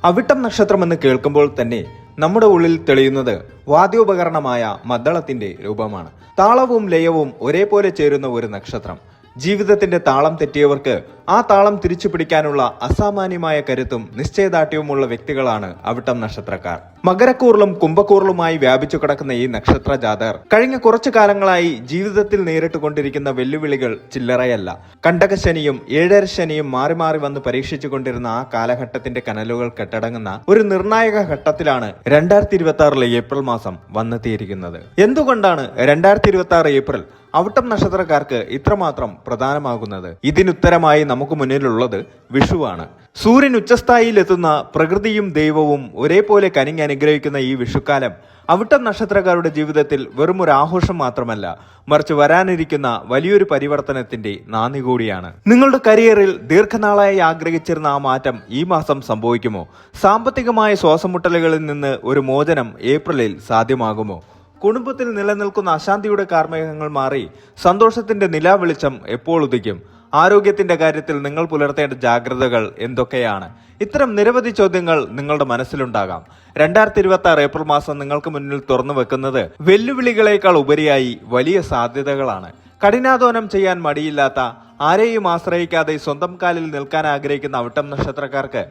അവിട്ടം നക്ഷത്രമെന്ന് കേൾക്കുമ്പോൾ തന്നെ നമ്മുടെ ഉള്ളിൽ തെളിയുന്നത് വാദ്യോപകരണമായ മദ്ദളത്തിന്റെ രൂപമാണ്. താളവും ലയവും ഒരേപോലെ ചേരുന്ന ഒരു നക്ഷത്രം. ജീവിതത്തിന്റെ താളം തെറ്റിയവർക്ക് ആ താളം തിരിച്ചു പിടിക്കാനുള്ള അസാമാന്യമായ കരുത്തും നിശ്ചയദാർഢ്യവുമുള്ള വ്യക്തികളാണ് അവിട്ടം നക്ഷത്രക്കാർ. മകരക്കൂറിലും കുംഭക്കൂറിലുമായി വ്യാപിച്ചു കിടക്കുന്ന ഈ നക്ഷത്ര ജാതകർ കഴിഞ്ഞ കുറച്ചു കാലങ്ങളായി ജീവിതത്തിൽ നേരിട്ടുകൊണ്ടിരിക്കുന്ന വെല്ലുവിളികൾ ചില്ലറയല്ല. കണ്ടകശനിയും ഏഴരശനിയും മാറി മാറി വന്ന് പരീക്ഷിച്ചു കൊണ്ടിരുന്ന ആ കാലഘട്ടത്തിന്റെ കനലുകൾ കെട്ടടങ്ങുന്ന ഒരു നിർണായക ഘട്ടത്തിലാണ് 2026 ഏപ്രിൽ മാസം വന്നെത്തിയിരിക്കുന്നത്. എന്തുകൊണ്ടാണ് 2026 ഏപ്രിൽ അവിട്ടം നക്ഷത്രക്കാർക്ക് ഇത്രമാത്രം പ്രധാനമാകുന്നത്? ഇതിനുത്തരമായി നമുക്ക് മുന്നിലുള്ളത് വിഷുവാണ്. സൂര്യൻ ഉച്ചസ്ഥായിയിലെത്തുന്ന പ്രകൃതിയും ദൈവവും ഒരേപോലെ കനിഞ്ഞ് അനുഗ്രഹിക്കുന്ന ഈ വിഷുക്കാലം അവിട്ടം നക്ഷത്രക്കാരുടെ ജീവിതത്തിൽ വെറും ഒരു ആഘോഷം മാത്രമല്ല, മറിച്ച് വരാനിരിക്കുന്ന വലിയൊരു പരിവർത്തനത്തിന്റെ നാന്ദി കൂടിയാണ്. നിങ്ങളുടെ കരിയറിൽ ദീർഘനാളായി ആഗ്രഹിച്ചിരുന്ന ആ മാറ്റം ഈ മാസം സംഭവിക്കുമോ? സാമ്പത്തികമായ ശ്വാസമുട്ടലുകളിൽ നിന്ന് ഒരു മോചനം ഏപ്രിലിൽ സാധ്യമാകുമോ? കുടുംബത്തിൽ നിലനിൽക്കുന്ന അശാന്തിയുടെ കാർമേഘങ്ങൾ മാറി സന്തോഷത്തിന്റെ നിലാവെളിച്ചം എപ്പോൾ ഉദിക്കും? ആരോഗ്യത്തിന്റെ കാര്യത്തിൽ നിങ്ങൾ പുലർത്തേണ്ട ജാഗ്രതകൾ എന്തൊക്കെയാണ്? ഇത്തരം നിരവധി ചോദ്യങ്ങൾ നിങ്ങളുടെ മനസ്സിലുണ്ടാകാം. 2026 ഏപ്രിൽ മാസം നിങ്ങൾക്ക് മുന്നിൽ തുറന്നു വെക്കുന്നത് വെല്ലുവിളികളേക്കാൾ ഉപരിയായി വലിയ സാധ്യതകളാണ്. കഠിനാധ്വാനം ചെയ്യാൻ മടിയില്ലാത്ത, ആരെയും ആശ്രയിക്കാതെ സ്വന്തം കാലിൽ നിൽക്കാൻ ആഗ്രഹിക്കുന്ന അവിട്ടം നക്ഷത്രക്കാർക്ക്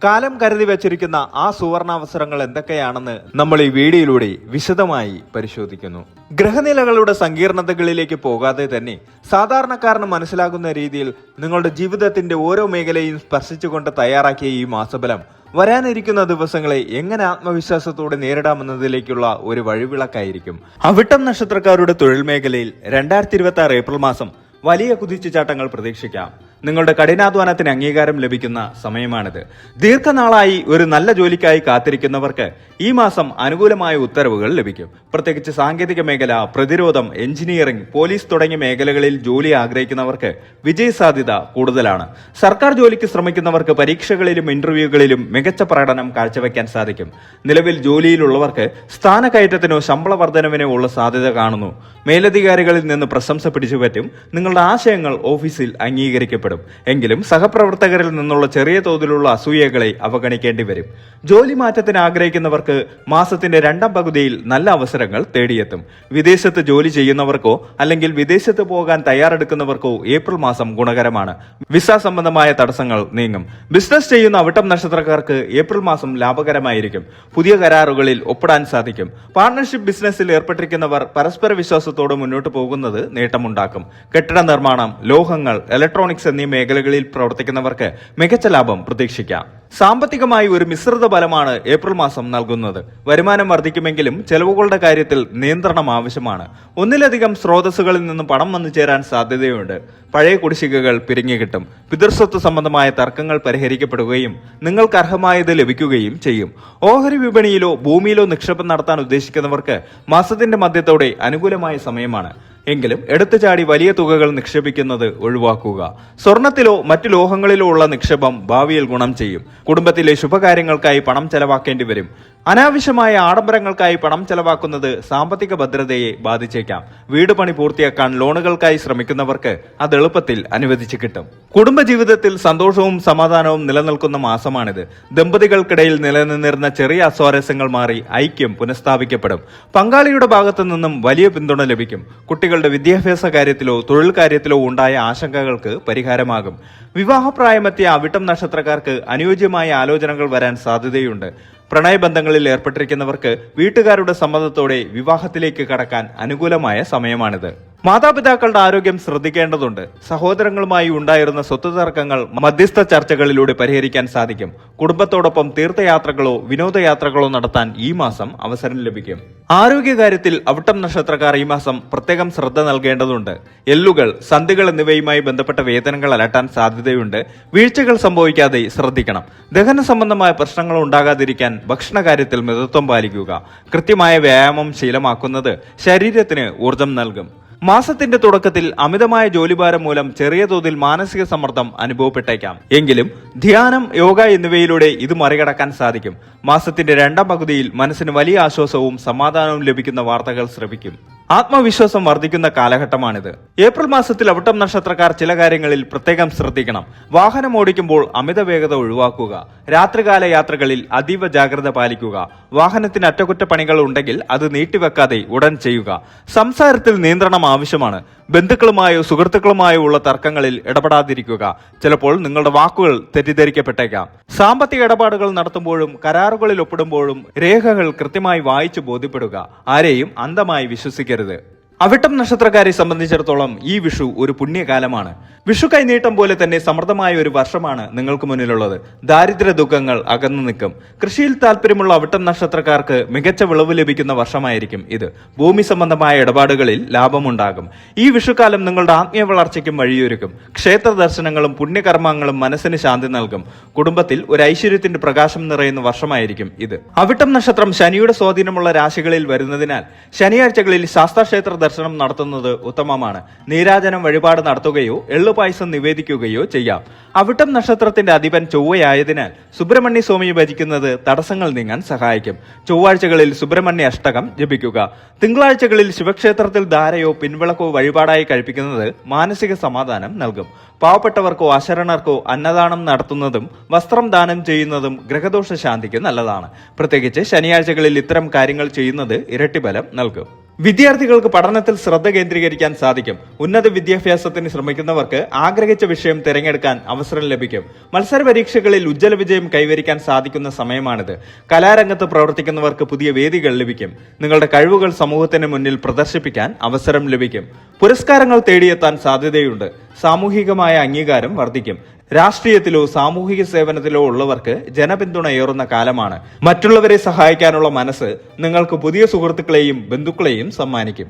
കാലം കരുതി വച്ചിരിക്കുന്ന ആ സുവർണാവസരങ്ങൾ എന്തൊക്കെയാണെന്ന് നമ്മൾ ഈ വീഡിയോയിലൂടെ വിശദമായി പരിശോധിക്കുന്നു. ഗ്രഹനിലകളുടെ സങ്കീർണതകളിലേക്ക് പോകാതെ തന്നെ സാധാരണക്കാരന് മനസ്സിലാകുന്ന രീതിയിൽ നിങ്ങളുടെ ജീവിതത്തിന്റെ ഓരോ മേഖലയും സ്പർശിച്ചുകൊണ്ട് തയ്യാറാക്കിയ ഈ മാസഫലം വരാനിരിക്കുന്ന ദിവസങ്ങളെ എങ്ങനെ ആത്മവിശ്വാസത്തോടെ നേരിടാമെന്നതിലേക്കുള്ള ഒരു വഴിവിളക്കായിരിക്കും. അവിട്ടം നക്ഷത്രക്കാരുടെ തൊഴിൽ മേഖലയിൽ 2026 ഏപ്രിൽ മാസം വലിയ കുതിച്ചുചാട്ടങ്ങൾ പ്രതീക്ഷിക്കാം. നിങ്ങളുടെ കഠിനാധ്വാനത്തിന് അംഗീകാരം ലഭിക്കുന്ന സമയമാണിത്. ദീർഘനാളായി ഒരു നല്ല ജോലിക്കായി കാത്തിരിക്കുന്നവർക്ക് ഈ മാസം അനുകൂലമായ ഉത്തരവുകൾ ലഭിക്കും. പ്രത്യേകിച്ച് സാങ്കേതിക മേഖല, പ്രതിരോധം, എഞ്ചിനീയറിംഗ്, പോലീസ് തുടങ്ങിയ മേഖലകളിൽ ജോലി ആഗ്രഹിക്കുന്നവർക്ക് വിജയ സാധ്യത കൂടുതലാണ്. സർക്കാർ ജോലിക്ക് ശ്രമിക്കുന്നവർക്ക് പരീക്ഷകളിലും ഇന്റർവ്യൂകളിലും മികച്ച പ്രകടനം കാഴ്ചവെക്കാൻ സാധിക്കും. നിലവിൽ ജോലിയിലുള്ളവർക്ക് സ്ഥാനക്കയറ്റത്തിനോ ശമ്പള വർധനവിനോ ഉള്ള സാധ്യത കാണുന്നു. മേലധികാരികളിൽ നിന്ന് പ്രശംസ പിടിച്ചുപറ്റും. നിങ്ങളുടെ ആശയങ്ങൾ ഓഫീസിൽ അംഗീകരിക്കപ്പെടും. എങ്കിലും സഹപ്രവർത്തകരിൽ നിന്നുള്ള ചെറിയ തോതിലുള്ള അസൂയകളെ അവഗണിക്കേണ്ടി വരും. ജോലി മാറ്റത്തിന് ആഗ്രഹിക്കുന്നവർക്ക് മാസത്തിന്റെ രണ്ടാം പകുതിയിൽ നല്ല അവസരങ്ങൾ തേടിയെത്തും. വിദേശത്ത് ജോലി ചെയ്യുന്നവർക്കോ അല്ലെങ്കിൽ വിദേശത്ത് പോകാൻ തയ്യാറെടുക്കുന്നവർക്കോ ഏപ്രിൽ മാസം ഗുണകരമാണ്. വിസ സംബന്ധമായ തടസ്സങ്ങൾ നീങ്ങും. ബിസിനസ് ചെയ്യുന്ന അവിട്ടം നക്ഷത്രക്കാർക്ക് ഏപ്രിൽ മാസം ലാഭകരമായിരിക്കും. പുതിയ കരാറുകളിൽ ഒപ്പിടാൻ സാധിക്കും. പാർട്ണർഷിപ്പ് ബിസിനസ്സിൽ ഏർപ്പെട്ടിരിക്കുന്നവർ പരസ്പര വിശ്വാസത്തോടെ മുന്നോട്ട് പോകുന്നത് നേട്ടമുണ്ടാക്കും. കെട്ടിട നിർമ്മാണം, ലോഹങ്ങൾ, ഇലക്ട്രോണിക്സ് എന്നീ മേഖലകളിൽ പ്രവർത്തിക്കുന്നവർക്ക് മികച്ച ലാഭം പ്രതീക്ഷിക്കാം. സാമ്പത്തികമായി ഒരു മിശ്രിത ഫലമാണ് ഏപ്രിൽ മാസം നൽകുന്നത്. വരുമാനം വർദ്ധിക്കുമെങ്കിലും ചെലവുകളുടെ കാര്യത്തിൽ നിയന്ത്രണം ആവശ്യമാണ്. ഒന്നിലധികം സ്രോതസ്സുകളിൽ നിന്ന് പണം വന്നു ചേരാൻ സാധ്യതയുണ്ട്. പഴയ കുടിശ്ശികകൾ പിരിഞ്ഞുകിട്ടും. പിതൃസ്വത്ത് സംബന്ധമായ തർക്കങ്ങൾ പരിഹരിക്കപ്പെടുകയും നിങ്ങൾക്ക് അർഹമായത് ലഭിക്കുകയും ചെയ്യും. ഓഹരി വിപണിയിലോ ഭൂമിയിലോ നിക്ഷേപം നടത്താൻ ഉദ്ദേശിക്കുന്നവർക്ക് മാസത്തിന്റെ മധ്യത്തോടെ അനുകൂലമായ സമയമാണ്. എങ്കിലും എടുത്തുചാടി വലിയ തുകകൾ നിക്ഷേപിക്കുന്നത് ഒഴിവാക്കുക. സ്വർണത്തിലോ മറ്റു ലോഹങ്ങളിലോ ഉള്ള നിക്ഷേപം ഭാവിയിൽ ഗുണം ചെയ്യും. കുടുംബത്തിലെ ശുഭകാര്യങ്ങൾക്കായി പണം ചെലവാക്കേണ്ടി വരും. അനാവശ്യമായ ആഡംബരങ്ങൾക്കായി പണം ചെലവാക്കുന്നത് സാമ്പത്തിക ഭദ്രതയെ ബാധിച്ചേക്കാം. വീട് പണി പൂർത്തിയാക്കാൻ ലോണുകൾക്കായി ശ്രമിക്കുന്നവർക്ക് അത് എളുപ്പത്തിൽ അനുവദിച്ചു കിട്ടും. കുടുംബജീവിതത്തിൽ സന്തോഷവും സമാധാനവും നിലനിൽക്കുന്ന മാസമാണിത്. ദമ്പതികൾക്കിടയിൽ നിലനിന്നിരുന്ന ചെറിയ അസ്വാരസ്യങ്ങൾ മാറി ഐക്യം പുനഃസ്ഥാപിക്കപ്പെടും. പങ്കാളിയുടെ ഭാഗത്തു നിന്നും വലിയ പിന്തുണ ലഭിക്കും. കുട്ടികളുടെ വിദ്യാഭ്യാസ കാര്യത്തിലോ തൊഴിൽ കാര്യത്തിലോ ഉണ്ടായ ആശങ്കകൾക്ക് പരിഹാരമാകും. വിവാഹപ്രായമെത്തിയ അവിട്ടം നക്ഷത്രക്കാർക്ക് അനുയോജ്യമായ ആലോചനകൾ വരാൻ സാധ്യതയുണ്ട്. പ്രണയബന്ധങ്ങളിൽ ഏർപ്പെട്ടിരിക്കുന്നവർക്ക് വീട്ടുകാരുടെ സമ്മതത്തോടെ വിവാഹത്തിലേക്ക് കടക്കാൻ അനുകൂലമായ സമയമാണിത്. മാതാപിതാക്കളുടെ ആരോഗ്യം ശ്രദ്ധിക്കേണ്ടതുണ്ട്. സഹോദരങ്ങളുമായി ഉണ്ടായിരുന്ന സ്വത്ത് തർക്കങ്ങൾ മധ്യസ്ഥ ചർച്ചകളിലൂടെ പരിഹരിക്കാൻ സാധിക്കും. കുടുംബത്തോടൊപ്പം തീർത്ഥയാത്രകളോ വിനോദയാത്രകളോ നടത്താൻ ഈ മാസം അവസരം ലഭിക്കും. ആരോഗ്യകാര്യത്തിൽ അവിട്ടം നക്ഷത്രക്കാർ ഈ മാസം പ്രത്യേകം ശ്രദ്ധ നൽകേണ്ടതുണ്ട്. എല്ലുകൾ, സന്ധികൾ എന്നിവയുമായി ബന്ധപ്പെട്ട വേദനകൾ അലട്ടാൻ സാധ്യതയുണ്ട്. വീഴ്ചകൾ സംഭവിക്കാതെ ശ്രദ്ധിക്കണം. ദഹന സംബന്ധമായ പ്രശ്നങ്ങൾ ഉണ്ടാകാതിരിക്കാൻ ഭക്ഷണകാര്യത്തിൽ മിതത്വം പാലിക്കുക. കൃത്യമായ വ്യായാമം ശീലമാക്കുന്നത് ശരീരത്തിന് ഊർജം നൽകും. മാസത്തിന്റെ തുടക്കത്തിൽ അമിതമായ ജോലിഭാരം മൂലം ചെറിയ തോതിൽ മാനസിക സമ്മർദ്ദം അനുഭവപ്പെട്ടേക്കാം. എങ്കിലും ധ്യാനം, യോഗ എന്നിവയിലൂടെ ഇത് മറികടക്കാൻ സാധിക്കും. മാസത്തിന്റെ രണ്ടാം പകുതിയിൽ മനസ്സിന് വലിയ ആശ്വാസവും സമാധാനവും ലഭിക്കുന്ന വാർത്തകൾ ശ്രവിക്കും. ആത്മവിശ്വാസം വർദ്ധിക്കുന്ന കാലഘട്ടമാണിത്. ഏപ്രിൽ മാസത്തിൽ അവിട്ടം നക്ഷത്രക്കാർ ചില കാര്യങ്ങളിൽ പ്രത്യേകം ശ്രദ്ധിക്കണം. വാഹനം ഓടിക്കുമ്പോൾ അമിത വേഗത ഒഴിവാക്കുക. രാത്രികാല യാത്രകളിൽ അതീവ ജാഗ്രത പാലിക്കുക. വാഹനത്തിന് അറ്റകുറ്റപ്പണികൾ ഉണ്ടെങ്കിൽ അത് നീട്ടിവെക്കാതെ ഉടൻ ചെയ്യുക. സംസാരത്തിൽ നിയന്ത്രണം ആവശ്യമാണ്. ബന്ധുക്കളുമായോ സുഹൃത്തുക്കളുമായോ ഉള്ള തർക്കങ്ങളിൽ ഇടപെടാതിരിക്കുക. ചിലപ്പോൾ നിങ്ങളുടെ വാക്കുകൾ തെറ്റിദ്ധരിക്കപ്പെട്ടേക്കാം. സാമ്പത്തിക ഇടപാടുകൾ നടത്തുമ്പോഴും കരാറുകളിൽ ഒപ്പിടുമ്പോഴും രേഖകൾ കൃത്യമായി വായിച്ചു ബോധ്യപ്പെടുക. ആരെയും അന്ധമായി വിശ്വസിക്കരുത്. അവിട്ടം നക്ഷത്രക്കാരെ സംബന്ധിച്ചിടത്തോളം ഈ വിഷു ഒരു പുണ്യകാലമാണ്. വിഷു കൈനീട്ടം പോലെ തന്നെ സമൃദ്ധമായ ഒരു വർഷമാണ് നിങ്ങൾക്ക് മുന്നിലുള്ളത്. ദാരിദ്ര്യ ദുഃഖങ്ങൾ അകന്നു നിൽക്കും. കൃഷിയിൽ താല്പര്യമുള്ള അവിട്ടം നക്ഷത്രക്കാർക്ക് മികച്ച വിളവ് ലഭിക്കുന്ന വർഷമായിരിക്കും ഇത്. ഭൂമി സംബന്ധമായ ഇടപാടുകളിൽ ലാഭമുണ്ടാകും. ഈ വിഷുക്കാലം നിങ്ങളുടെ ആത്മീയ വളർച്ചയ്ക്കും വഴിയൊരുക്കും. ക്ഷേത്ര ദർശനങ്ങളും പുണ്യകർമ്മങ്ങളും മനസ്സിന് ശാന്തി നൽകും. കുടുംബത്തിൽ ഒരു ഐശ്വര്യത്തിന്റെ പ്രകാശം നിറയുന്ന വർഷമായിരിക്കും ഇത്. അവിട്ടം നക്ഷത്രം ശനിയുടെ സ്വാധീനമുള്ള രാശികളിൽ വരുന്നതിനാൽ ശനിയാഴ്ചകളിൽ ശാസ്താക്ഷേത്ര ദർശനം നടത്തുന്നത് ഉത്തമമാണ്. നീരാജനം വഴിപാട് നടത്തുകയോ എള്ളുപായസം നിവേദിക്കുകയോ ചെയ്യാം. അവിട്ടം നക്ഷത്രത്തിന്റെ അധിപൻ ചൊവ്വയായതിനാൽ സുബ്രഹ്മണ്യ സ്വാമിയെ ഭജിക്കുന്നത് തടസ്സങ്ങൾ നീങ്ങാൻ സഹായിക്കും. ചൊവ്വാഴ്ചകളിൽ സുബ്രഹ്മണ്യ അഷ്ടകം ജപിക്കുക. തിങ്കളാഴ്ചകളിൽ ശിവക്ഷേത്രത്തിൽ ധാരയോ പിൻവിളക്കോ വഴിപാടായി കഴിപ്പിക്കുന്നത് മാനസിക സമാധാനം നൽകും. പാവപ്പെട്ടവർക്കോ അശരണർക്കോ അന്നദാനം നടത്തുന്നതും വസ്ത്രം ദാനം ചെയ്യുന്നതും ഗ്രഹദോഷ ശാന്തിക്ക് നല്ലതാണ്. പ്രത്യേകിച്ച് ശനിയാഴ്ചകളിൽ ഇത്തരം കാര്യങ്ങൾ ചെയ്യുന്നത് ഇരട്ടി ബലം നൽകും. വിദ്യാർത്ഥികൾക്ക് പഠനത്തിൽ ശ്രദ്ധ കേന്ദ്രീകരിക്കാൻ സാധിക്കും. ഉന്നത വിദ്യാഭ്യാസത്തിന് ശ്രമിക്കുന്നവർക്ക് ആഗ്രഹിച്ച വിഷയം തിരഞ്ഞെടുക്കാൻ അവസരം ലഭിക്കും. മത്സര പരീക്ഷകളിൽ ഉജ്ജ്വല വിജയം കൈവരിക്കാൻ സാധിക്കുന്ന സമയമാണിത്. കലാരംഗത്ത് പ്രവർത്തിക്കുന്നവർക്ക് പുതിയ വേദികൾ ലഭിക്കും. നിങ്ങളുടെ കഴിവുകൾ സമൂഹത്തിന് മുന്നിൽ പ്രദർശിപ്പിക്കാൻ അവസരം ലഭിക്കും. പുരസ്കാരങ്ങൾ തേടിയെത്താൻ സാധ്യതയുണ്ട്. സാമൂഹികമായ അംഗീകാരം വർദ്ധിക്കും. രാഷ്ട്രീയത്തിലോ സാമൂഹിക സേവനത്തിലോ ഉള്ളവർക്ക് ജനപിന്തുണ ഏറുന്ന കാലമാണ്. മറ്റുള്ളവരെ സഹായിക്കാനുള്ള മനസ്സ് നിങ്ങൾക്ക് പുതിയ സുഹൃത്തുക്കളെയും ബന്ധുക്കളെയും സമ്മാനിക്കും.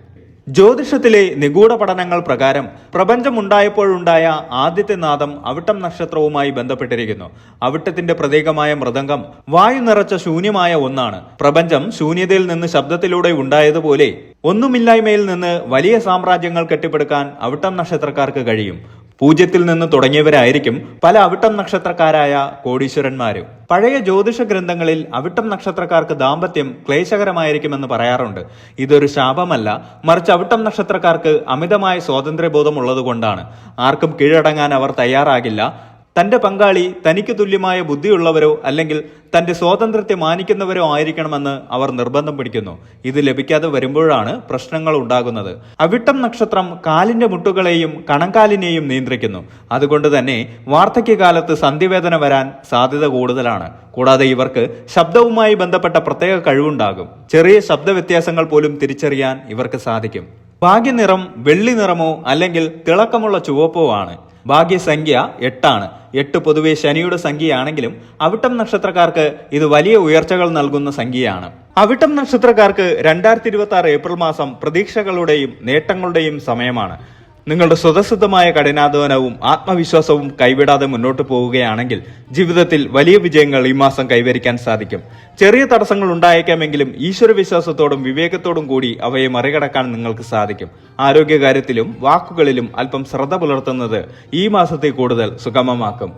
ജ്യോതിഷത്തിലെ നിഗൂഢ പഠനങ്ങൾ പ്രകാരം പ്രപഞ്ചമുണ്ടായപ്പോഴുണ്ടായ ആദ്യത്തെ നാദം അവിട്ടം നക്ഷത്രവുമായി ബന്ധപ്പെട്ടിരിക്കുന്നു. അവിട്ടത്തിന്റെ പ്രതീകമായ മൃദംഗം വായു നിറച്ച ശൂന്യമായ ഒന്നാണ്. പ്രപഞ്ചം ശൂന്യതയിൽ നിന്ന് ശബ്ദത്തിലൂടെ ഉണ്ടായതുപോലെ ഒന്നുമില്ലായ്മയിൽ നിന്ന് വലിയ സാമ്രാജ്യങ്ങൾ കെട്ടിപ്പടുക്കാൻ അവിട്ടം നക്ഷത്രക്കാർക്ക് കഴിയും. പൂജ്യത്തിൽ നിന്ന് തുടങ്ങിയവരായിരിക്കും പല അവിട്ടം നക്ഷത്രക്കാരായ കോടീശ്വരന്മാരും. പഴയ ജ്യോതിഷ ഗ്രന്ഥങ്ങളിൽ അവിട്ടം നക്ഷത്രക്കാർക്ക് ദാമ്പത്യം ക്ലേശകരമായിരിക്കുമെന്ന് പറയാറുണ്ട്. ഇതൊരു ശാപമല്ല, മറിച്ച് അവിട്ടം നക്ഷത്രക്കാർക്ക് അമിതമായ സ്വാതന്ത്ര്യബോധം ഉള്ളതുകൊണ്ടാണ്. ആർക്കും കീഴടങ്ങാൻ അവർ തയ്യാറാകില്ല. തന്റെ പങ്കാളി തനിക്ക് തുല്യമായ ബുദ്ധിയുള്ളവരോ അല്ലെങ്കിൽ തന്റെ സ്വാതന്ത്ര്യത്തെ മാനിക്കുന്നവരോ ആയിരിക്കണമെന്ന് അവർ നിർബന്ധം പിടിക്കുന്നു. ഇത് ലഭിക്കാതെ വരുമ്പോഴാണ് പ്രശ്നങ്ങൾ ഉണ്ടാകുന്നത്. അവിട്ടം നക്ഷത്രം കാലിന്റെ മുട്ടുകളെയും കണങ്കാലിനെയും നിയന്ത്രിക്കുന്നു. അതുകൊണ്ട് തന്നെ വാർദ്ധക്യകാലത്ത് സന്ധിവേദന വരാൻ സാധ്യത കൂടുതലാണ്. കൂടാതെ ഇവർക്ക് ശബ്ദവുമായി ബന്ധപ്പെട്ട പ്രത്യേക കഴിവുണ്ടാകും. ചെറിയ ശബ്ദ വ്യത്യാസങ്ങൾ പോലും തിരിച്ചറിയാൻ ഇവർക്ക് സാധിക്കും. ഭാഗ്യനിറം വെള്ളി നിറമോ അല്ലെങ്കിൽ തിളക്കമുള്ള ചുവപ്പോ ആണ്. ഭാഗ്യസംഖ്യ 8 8 പൊതുവെ ശനിയുടെ സംഖ്യയാണെങ്കിലും അവിട്ടം നക്ഷത്രക്കാർക്ക് ഇത് വലിയ ഉയർച്ചകൾ നൽകുന്ന സംഖ്യയാണ്. അവിട്ടം നക്ഷത്രക്കാർക്ക് 2026 ഏപ്രിൽ മാസം പ്രതീക്ഷകളുടെയും നേട്ടങ്ങളുടെയും സമയമാണ്. നിങ്ങളുടെ സ്വതസിദ്ധമായ കഠിനാധ്വാനവും ആത്മവിശ്വാസവും കൈവിടാതെ മുന്നോട്ട് പോവുകയാണെങ്കിൽ ജീവിതത്തിൽ വലിയ വിജയങ്ങൾ ഈ മാസം കൈവരിക്കാൻ സാധിക്കും. ചെറിയ തടസ്സങ്ങൾ ഉണ്ടായേക്കാമെങ്കിലും ഈശ്വരവിശ്വാസത്തോടും വിവേകത്തോടും കൂടി അവയെ മറികടക്കാൻ നിങ്ങൾക്ക് സാധിക്കും. ആരോഗ്യകാര്യത്തിലും വാക്കുകളിലും അല്പം ശ്രദ്ധ പുലർത്തുന്നത് ഈ മാസത്തെ കൂടുതൽ സുഗമമാക്കും.